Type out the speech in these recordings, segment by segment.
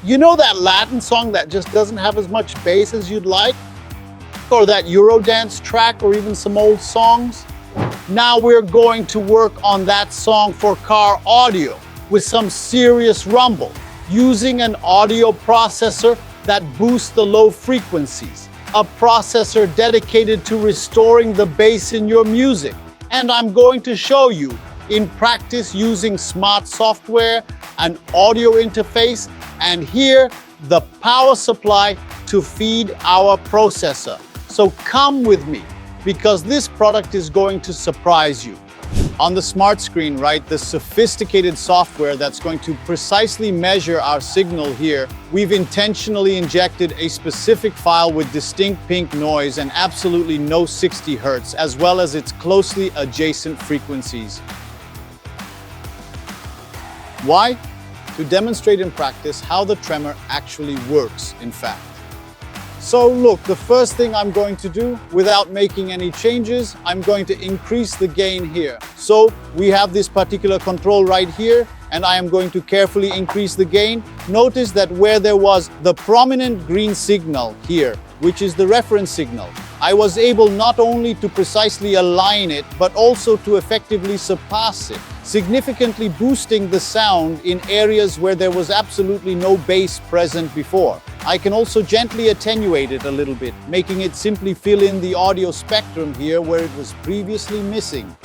You know that Latin song that just doesn't have as much bass as you'd like? Or that Eurodance track, or even some old songs? Now we're going to work on that song for car audio with some serious rumble, using an audio processor that boosts the low frequencies, a processor dedicated to restoring the bass in your music. And I'm going to show you in practice using smart software, an audio interface, and here the power supply to feed our processor. So come with me, because this product is going to surprise you. On the smart screen, right, the sophisticated software that's going to precisely measure our signal here, we've intentionally injected a specific file with distinct pink noise and absolutely no 60 Hz, as well as its closely adjacent frequencies. Why? To demonstrate in practice how the tremor actually works, in fact. So look, the first thing I'm going to do, without making any changes, I'm going to increase the gain here. So we have this particular control right here, and I am going to carefully increase the gain. Notice that where there was the prominent green signal here, which is the reference signal, I was able not only to precisely align it, but also to effectively surpass it, significantly boosting the sound in areas where there was absolutely no bass present before. I can also gently attenuate it a little bit, making it simply fill in the audio spectrum here where it was previously missing.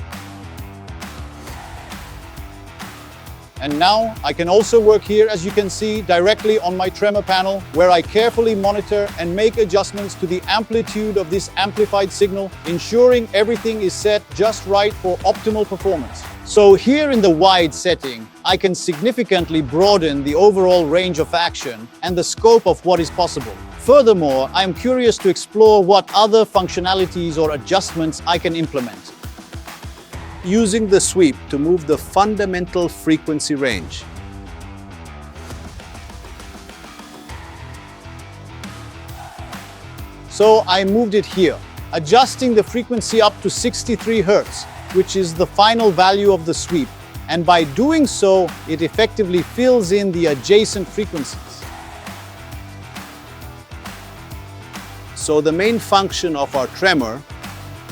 And now I can also work here, as you can see, directly on my tremor panel, where I carefully monitor and make adjustments to the amplitude of this amplified signal, ensuring everything is set just right for optimal performance. So here in the wide setting, I can significantly broaden the overall range of action and the scope of what is possible. Furthermore, I am curious to explore what other functionalities or adjustments I can implement. Using the sweep to move the fundamental frequency range. So I moved it here, adjusting the frequency up to 63 Hz, which is the final value of the sweep. And by doing so, it effectively fills in the adjacent frequencies. So the main function of our tremor,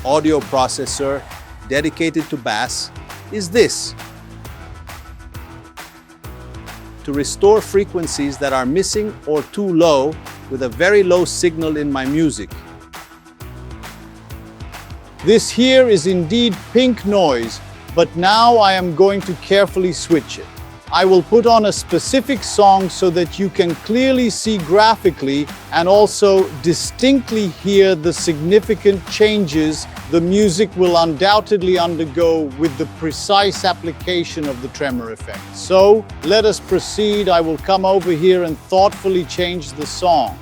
audio processor, dedicated to bass, is this: to restore frequencies that are missing or too low with a very low signal in my music. This here is indeed pink noise, but now I am going to carefully switch it. I will put on a specific song so that you can clearly see graphically and also distinctly hear the significant changes the music will undoubtedly undergo with the precise application of the tremor effect. So let us proceed. I will come over here and thoughtfully change the song.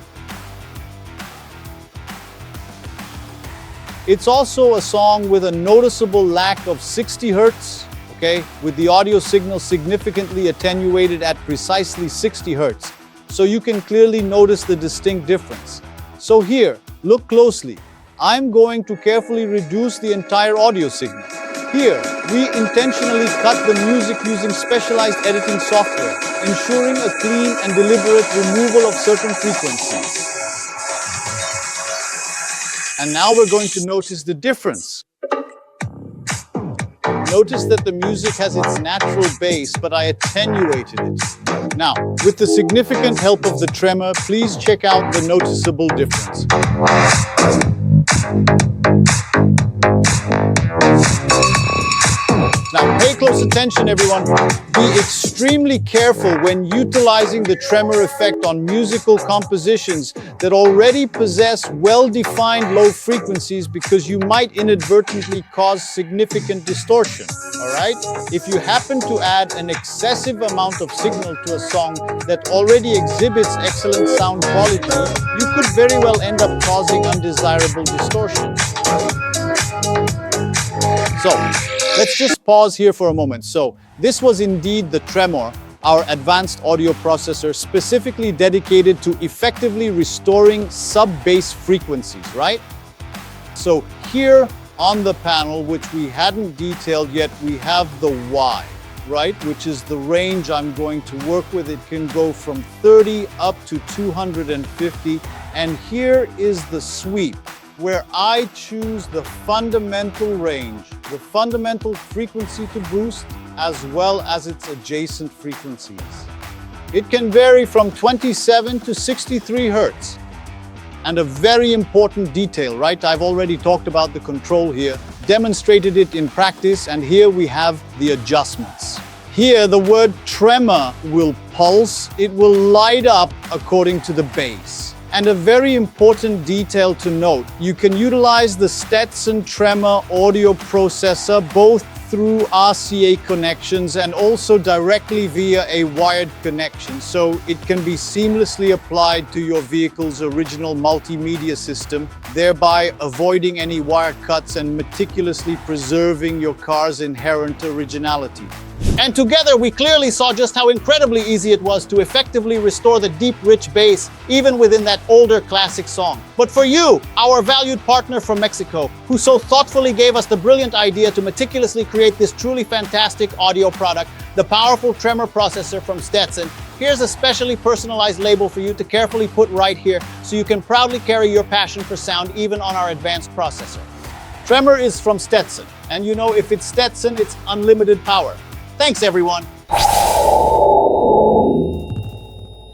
It's also a song with a noticeable lack of 60 Hz. Okay, with the audio signal significantly attenuated at precisely 60 Hz. So you can clearly notice the distinct difference. So here, look closely. I'm going to carefully reduce the entire audio signal. Here, we intentionally cut the music using specialized editing software, ensuring a clean and deliberate removal of certain frequencies. And now we're going to notice the difference. Notice that the music has its natural bass, but I attenuated it. Now, with the significant help of the tremor, please check out the noticeable difference. Now, pay close attention, everyone. Be extremely careful when utilizing the tremor effect on musical compositions that already possess well-defined low frequencies, because you might inadvertently cause significant distortion, all right? If you happen to add an excessive amount of signal to a song that already exhibits excellent sound quality, you could very well end up causing undesirable distortion. So, let's just pause here for a moment. So, this was indeed the Tremor, our advanced audio processor specifically dedicated to effectively restoring sub-bass frequencies, right? So here on the panel, which we hadn't detailed yet, we have the Y. right, which is the range I'm going to work with. It can go from 30 up to 250. And here is the sweep, where I choose the fundamental range, the fundamental frequency to boost, as well as its adjacent frequencies. It can vary from 27 to 63 Hertz. And a very important detail, right? I've already talked about the control here, demonstrated it in practice, and here we have the adjustments. Here, the word tremor will pulse. It will light up according to the bass. And a very important detail to note, you can utilize the Stetson Tremor audio processor both through RCA connections and also directly via a wired connection, so it can be seamlessly applied to your vehicle's original multimedia system, thereby avoiding any wire cuts and meticulously preserving your car's inherent originality. And together we clearly saw just how incredibly easy it was to effectively restore the deep, rich bass, even within that older classic song. But for you, our valued partner from Mexico, who so thoughtfully gave us the brilliant idea to meticulously create this truly fantastic audio product, the powerful Tremor processor from Stetson, here's a specially personalized label for you to carefully put right here so you can proudly carry your passion for sound even on our advanced processor. Tremor is from Stetson, and you know, if it's Stetson, it's unlimited power. Thanks, everyone.